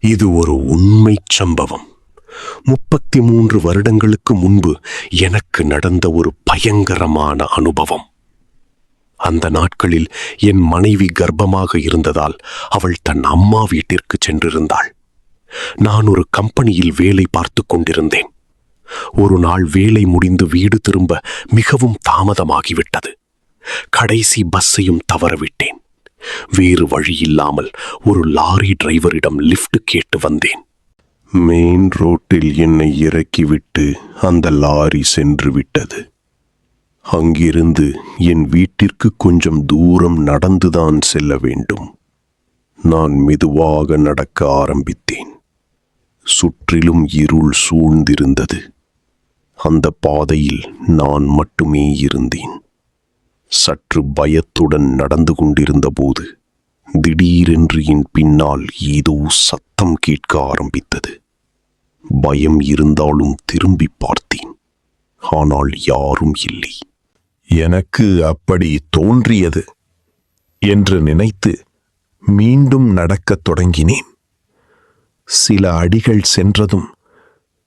இது ஒரு உண்மைச் சம்பவம். 33 வருடங்களுக்கு முன்பு எனக்கு நடந்த ஒரு பயங்கரமான அனுபவம். அந்த நாட்களில் என் மனைவி கர்ப்பமாக இருந்ததால் அவள் தன் அம்மா வீட்டிற்கு சென்றிருந்தாள். நான் ஒரு கம்பெனியில் வேலை பார்த்து கொண்டிருந்தேன். ஒரு நாள் வேலை முடிந்து வீடு திரும்ப மிகவும் தாமதமாகிவிட்டது. கடைசி பஸ்ஸையும் தவறவிட்டேன். வேறு வழியில்லாமல் ஒரு லாரி டிரைவரிடம் லிஃப்ட் கேட்டு வந்தேன். மெயின் ரோட்டில் என்னை இறக்கிவிட்டு அந்த லாரி சென்று விட்டது. அங்கிருந்து என் வீட்டிற்கு கொஞ்சம் தூரம் நடந்துதான் செல்ல வேண்டும். நான் மெதுவாக நடக்க ஆரம்பித்தேன். சுற்றிலும் இருள் சூழ்ந்திருந்தது. அந்த பாதையில் நான் மட்டுமே இருந்தேன். சற்று பயத்துடன் நடந்து கொண்டிருந்த போது திடீரென்று என் பின்னால் ஏதோ சத்தம் கேட்க ஆரம்பித்தது. பயம் இருந்தாலும் திரும்பி பார்த்தேன். ஆனால் யாரும் இல்லை. எனக்கு அப்படி தோன்றியது என்று நினைத்து மீண்டும் நடக்கத் தொடங்கினேன். சில அடிகள் சென்றதும்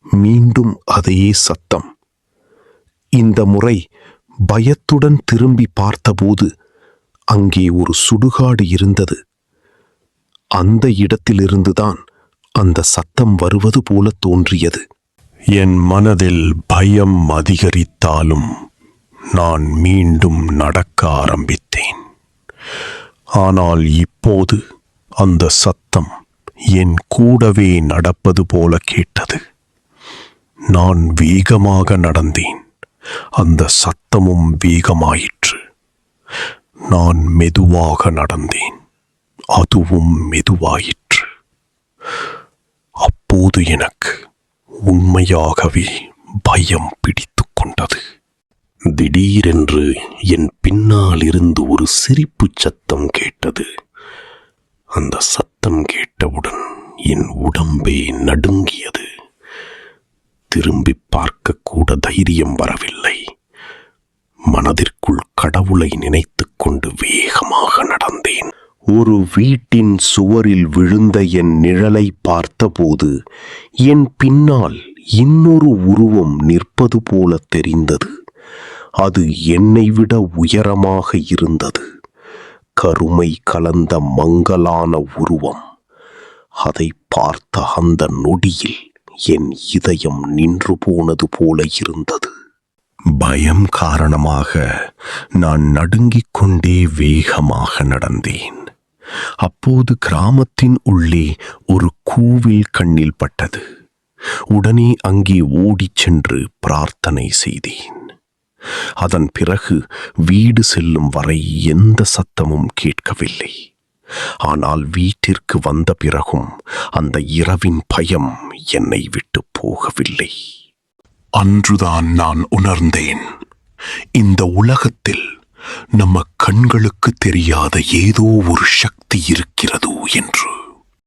மீண்டும் அதே சத்தம். இந்த முறை பயத்துடன் திரும்பி பார்த்தபோது அங்கே ஒரு சுடுகாடு இருந்தது. அந்த இடத்திலிருந்துதான் அந்த சத்தம் வருவது போல தோன்றியது. என் மனதில் பயம் அதிகரித்தாலும் நான் மீண்டும் நடக்க ஆரம்பித்தேன். ஆனால் இப்போது அந்த சத்தம் என் கூடவே நடப்பது போல கேட்டது. நான் வேகமாக நடந்தேன். அந்த சத்தமும் வேகமாயிற்று. நான் மெதுவாக நடந்தேன். அதுவும் மெதுவாயிற்று. அப்போது எனக்கு உண்மையாகவே பயம் பிடித்து கொண்டது. திடீரென்று என் பின்னால் இருந்து ஒரு சிரிப்பு சத்தம் கேட்டது. அந்த சத்தம் கேட்டவுடன் என் உடம்பே நடுங்கியது. திரும்பி பார்க்க கூட தைரியம் வரவில்லை. மனதிற்குள் கடவுளை நினைத்துக் கொண்டு வேகமாக நடந்தேன். ஒரு வீட்டின் சுவரில் விழுந்த என் நிழலை பார்த்தபோது என் பின்னால் இன்னொரு உருவம் நிற்பது போல தெரிந்தது. அது என்னை விட உயரமாக இருந்தது. கருமை கலந்த மங்கலான உருவம். அதை பார்த்த அந்த நொடியில் என் இதயம் நின்று போனது போல இருந்தது. பயம் காரணமாக நான் நடுங்கிக் கொண்டே வேகமாக நடந்தேன். அப்போது கிராமத்தின் உள்ளே ஒரு கோவில் கண்ணில் பட்டது. உடனே அங்கே ஓடிச் சென்று பிரார்த்தனை செய்தேன். அதன் பிறகு வீடு செல்லும் வரை எந்த சத்தமும் கேட்கவில்லை. ஆனால் வீட்டிற்கு வந்த பிறகும் அந்த இரவின் பயம் என்னை விட்டு போகவில்லை. அன்றுதான் நான் உணர்ந்தேன், இந்த உலகத்தில் நம்ம கண்களுக்கு தெரியாத ஏதோ ஒரு சக்தி இருக்கிறது என்று.